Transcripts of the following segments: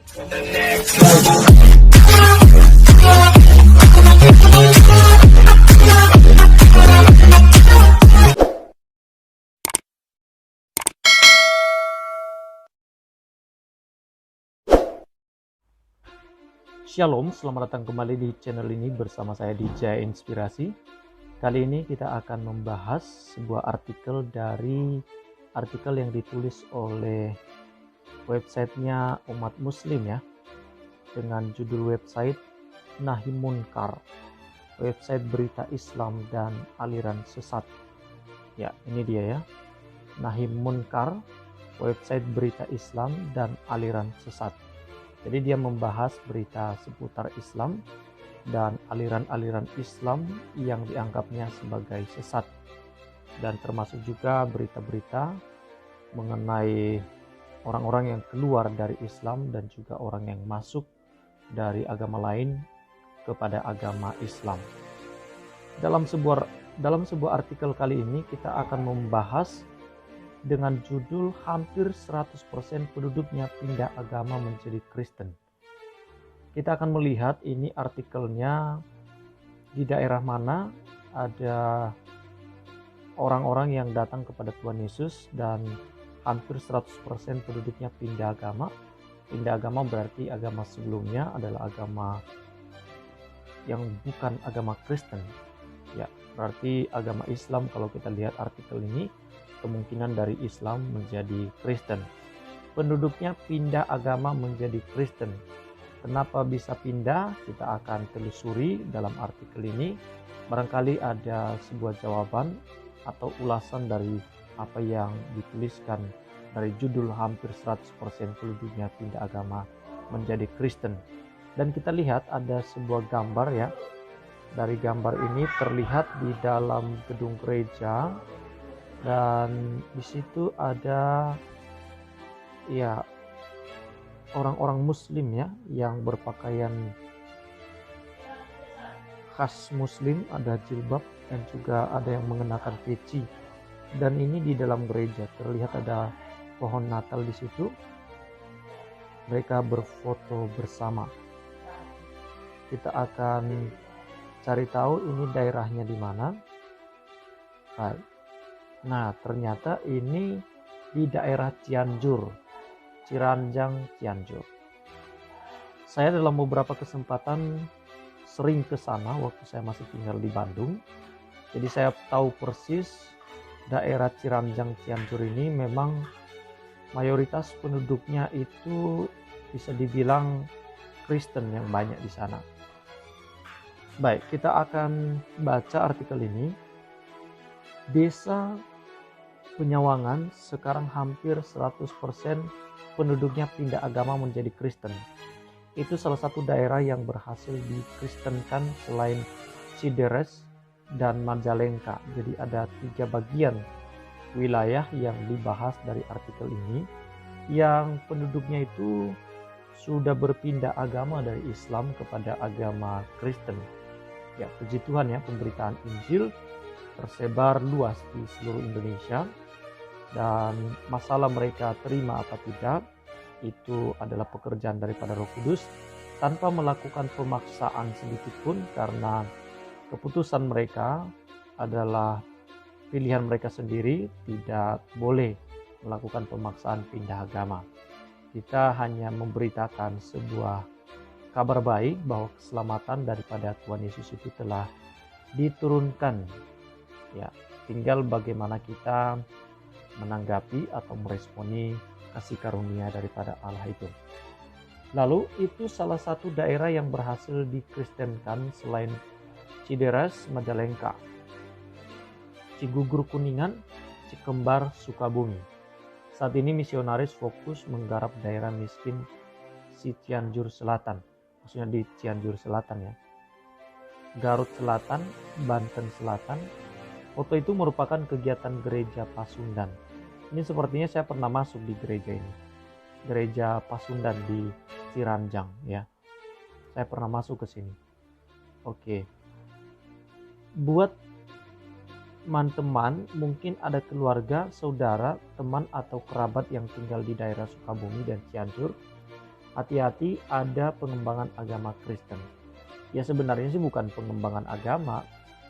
Shalom, selamat datang kembali di channel ini bersama saya DJ Inspirasi. Kali ini kita akan membahas sebuah artikel yang ditulis oleh websitenya umat muslim ya, dengan judul website Nahim Munkar, website berita Islam dan aliran sesat. Ya, ini dia ya, Nahim Munkar, website berita Islam dan aliran sesat. Jadi dia membahas berita seputar Islam dan aliran-aliran Islam yang dianggapnya sebagai sesat, dan termasuk juga berita-berita mengenai orang-orang yang keluar dari Islam dan juga orang yang masuk dari agama lain kepada agama Islam. Dalam sebuah artikel kali ini kita akan membahas dengan judul hampir 100% penduduknya pindah agama menjadi Kristen. Kita akan melihat ini artikelnya di daerah mana ada orang-orang yang datang kepada Tuhan Yesus dan hampir 100% penduduknya pindah agama. Pindah agama berarti agama sebelumnya adalah agama yang bukan agama Kristen. Ya, berarti agama Islam. Kalau kita lihat artikel ini, kemungkinan dari Islam menjadi Kristen. Penduduknya pindah agama menjadi Kristen. Kenapa bisa pindah? Kita akan telusuri dalam artikel ini. Barangkali ada sebuah jawaban atau ulasan dari apa yang dituliskan dari judul hampir 100% penduduknya pindah agama menjadi Kristen. Dan kita lihat ada sebuah gambar ya. Dari gambar ini terlihat di dalam gedung gereja, dan di situ ada ya orang-orang muslim ya yang berpakaian khas muslim, ada jilbab dan juga ada yang mengenakan peci. Dan ini di dalam gereja terlihat ada pohon Natal di situ. Mereka berfoto bersama. Kita akan cari tahu ini daerahnya di mana. Baik. Nah, ternyata ini di daerah Cianjur, Ciranjang, Cianjur. Saya dalam beberapa kesempatan sering ke sana waktu saya masih tinggal di Bandung. Jadi saya tahu persis daerah Ciranjang, Cianjur ini memang mayoritas penduduknya itu bisa dibilang Kristen yang banyak di sana. Baik, kita akan baca artikel ini. Desa Penyawangan sekarang hampir 100% penduduknya pindah agama menjadi Kristen. Itu salah satu daerah yang berhasil dikristenkan selain Cideres dan Majalengka. Jadi ada 3 bagian wilayah yang dibahas dari artikel ini yang penduduknya itu sudah berpindah agama dari Islam kepada agama Kristen. Ya, puji Tuhan ya, pemberitaan Injil tersebar luas di seluruh Indonesia, dan masalah mereka terima apa tidak itu adalah pekerjaan daripada Roh Kudus tanpa melakukan pemaksaan sedikit pun, karena keputusan mereka adalah pilihan mereka sendiri, tidak boleh melakukan pemaksaan pindah agama. Kita hanya memberitakan sebuah kabar baik bahwa keselamatan daripada Tuhan Yesus itu telah diturunkan. Ya, tinggal bagaimana kita menanggapi atau meresponi kasih karunia daripada Allah itu. Lalu itu salah satu daerah yang berhasil dikristenkan selain Cideres, Majalengka, Cigugur Kuningan, Cikembar, Sukabumi. Saat ini misionaris fokus menggarap daerah miskin Cianjur Selatan, maksudnya di Cianjur Selatan ya, Garut Selatan, Banten Selatan. Foto itu merupakan kegiatan gereja Pasundan. Ini sepertinya saya pernah masuk di gereja ini. Gereja Pasundan di Ciranjang ya. Saya pernah masuk ke sini. Oke. Buat teman-teman, mungkin ada keluarga, saudara, teman atau kerabat yang tinggal di daerah Sukabumi dan Cianjur. hati-hati ada pengembangan agama Kristen. Ya sebenarnya sih bukan pengembangan agama,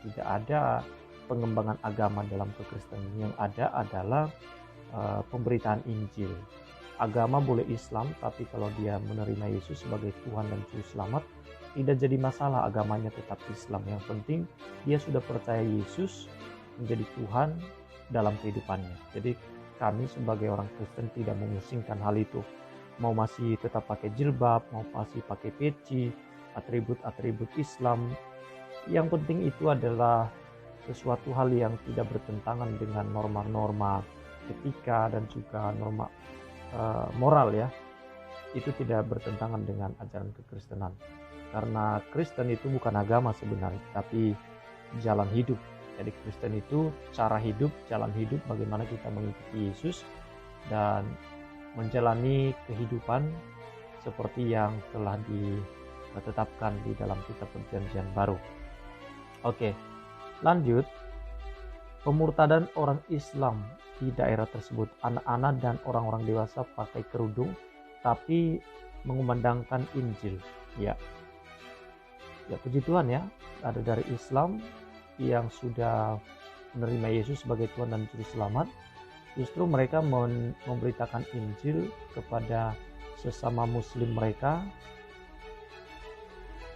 tidak ada pengembangan agama dalam kekristenan. Yang ada adalah pemberitaan Injil. Agama boleh Islam, tapi kalau dia menerima Yesus sebagai Tuhan dan Juru Selamat, tidak jadi masalah, agamanya tetap Islam. Yang penting dia sudah percaya Yesus menjadi Tuhan dalam kehidupannya. Jadi kami sebagai orang Kristen tidak memusingkan hal itu. Mau masih tetap pakai jilbab, mau masih pakai peci, atribut-atribut Islam. Yang penting itu adalah sesuatu hal yang tidak bertentangan dengan norma-norma etika dan juga norma moral ya. Itu tidak bertentangan dengan ajaran kekristenan. Karena Kristen itu bukan agama sebenarnya, tapi jalan hidup. Jadi Kristen itu cara hidup, jalan hidup, bagaimana kita mengikuti Yesus dan menjalani kehidupan seperti yang telah ditetapkan di dalam kitab Perjanjian Baru. Oke, lanjut. Pemurtadan orang Islam di daerah tersebut, anak-anak dan orang-orang dewasa pakai kerudung tapi mengumandangkan Injil. Ya puji Tuhan ya, ada dari Islam yang sudah menerima Yesus sebagai Tuhan dan Juru Selamat, justru mereka memberitakan Injil kepada sesama Muslim mereka,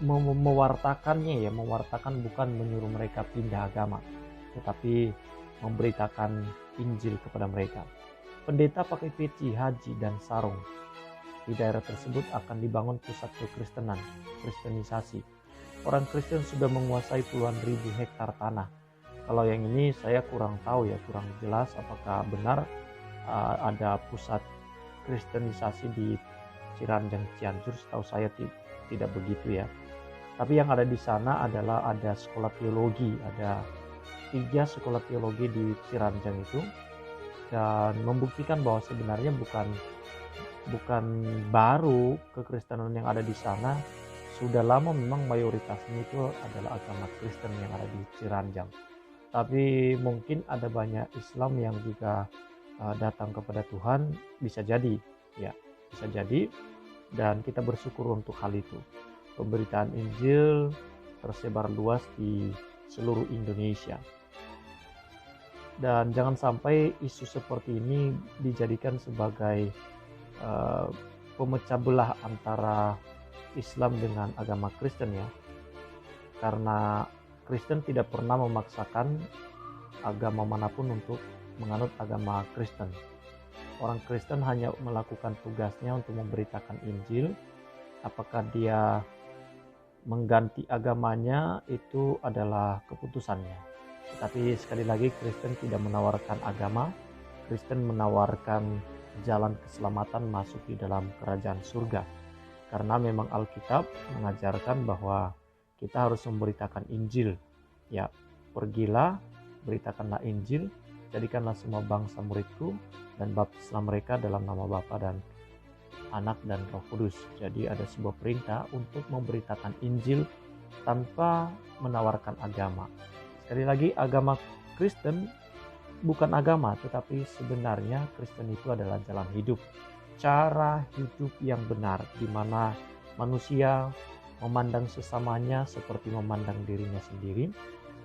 mewartakannya ya, mewartakan bukan menyuruh mereka pindah agama, tetapi memberitakan Injil kepada mereka. Pendeta pakai peci, haji, dan sarung. Di daerah tersebut akan dibangun pusat kekristenan, kristenisasi. Orang Kristen sudah menguasai puluhan ribu hektar tanah. Kalau yang ini saya kurang tahu ya, kurang jelas apakah benar ada pusat kristenisasi di Ciranjang, Cianjur. Setahu saya tidak begitu ya. Tapi yang ada di sana adalah ada sekolah teologi, ada 3 sekolah teologi di Ciranjang itu, dan membuktikan bahwa sebenarnya bukan baru kekristenan yang ada di sana. Sudah lama memang mayoritasnya itu adalah agama Kristen yang ada di Ciranjang. Tapi mungkin ada banyak Islam yang juga datang kepada Tuhan, bisa jadi ya, bisa jadi, dan kita bersyukur untuk hal itu. Pemberitaan Injil tersebar luas di seluruh Indonesia. Dan jangan sampai isu seperti ini dijadikan sebagai pemecah belah antara Islam dengan agama Kristen ya. Karena Kristen tidak pernah memaksakan agama manapun untuk menganut agama Kristen. Orang Kristen hanya melakukan tugasnya untuk memberitakan Injil. Apakah dia mengganti agamanya itu adalah keputusannya. Tapi sekali lagi, Kristen tidak menawarkan agama. Kristen menawarkan jalan keselamatan masuk di dalam kerajaan surga. Karena memang Alkitab mengajarkan bahwa kita harus memberitakan Injil. Ya, pergilah, beritakanlah Injil, jadikanlah semua bangsa muridku, dan baptislah mereka dalam nama Bapa dan Anak dan Roh Kudus. Jadi ada sebuah perintah untuk memberitakan Injil tanpa menawarkan agama. Sekali lagi, agama Kristen bukan agama, tetapi sebenarnya Kristen itu adalah jalan hidup. Cara hidup yang benar, di mana manusia memandang sesamanya seperti memandang dirinya sendiri,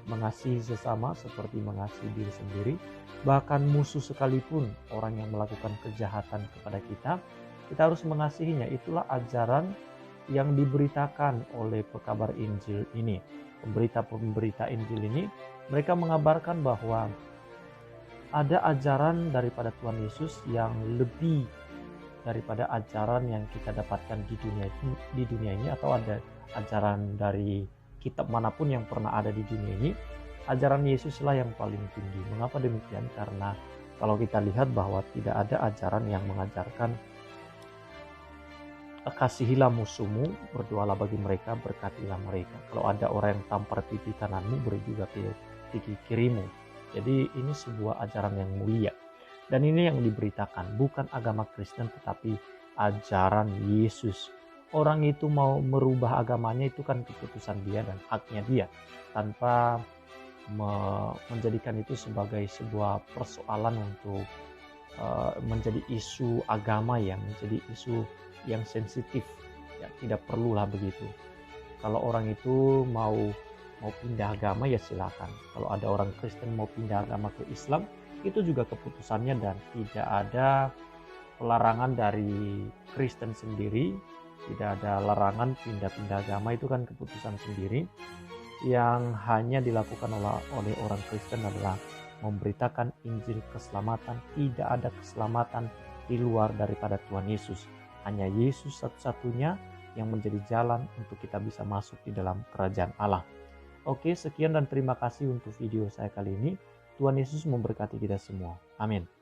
mengasihi sesama seperti mengasihi diri sendiri, bahkan musuh sekalipun, orang yang melakukan kejahatan kepada kita harus mengasihinya. Itulah ajaran yang diberitakan oleh pekabar Injil ini. Pemberita Injil ini, mereka mengabarkan bahwa ada ajaran daripada Tuhan Yesus yang lebih daripada ajaran yang kita dapatkan di dunia ini, atau ada ajaran dari kitab manapun yang pernah ada di dunia ini. Ajaran Yesuslah yang paling tinggi. Mengapa demikian? Karena kalau kita lihat bahwa tidak ada ajaran yang mengajarkan kasihilah musuhmu, berdoalah bagi mereka, berkatilah mereka. Kalau ada orang yang tampar pipi kananmu, beri juga pipi kirimu. Jadi ini sebuah ajaran yang mulia. Dan ini yang diberitakan, bukan agama Kristen tetapi ajaran Yesus. Orang itu mau merubah agamanya itu kan keputusan dia dan haknya dia, tanpa menjadikan itu sebagai sebuah persoalan untuk menjadi isu agama ya, menjadi isu yang sensitif. Ya, tidak perlulah begitu. Kalau orang itu mau pindah agama ya silakan. Kalau ada orang Kristen mau pindah agama ke Islam, itu juga keputusannya dan tidak ada pelarangan dari Kristen sendiri. Tidak ada larangan pindah-pindah agama, itu kan keputusan sendiri. Yang hanya dilakukan oleh orang Kristen adalah memberitakan Injil keselamatan. Tidak ada keselamatan di luar daripada Tuhan Yesus. Hanya Yesus satu-satunya yang menjadi jalan untuk kita bisa masuk di dalam kerajaan Allah. Oke, sekian dan terima kasih untuk video saya kali ini. Tuhan Yesus memberkati kita semua. Amin.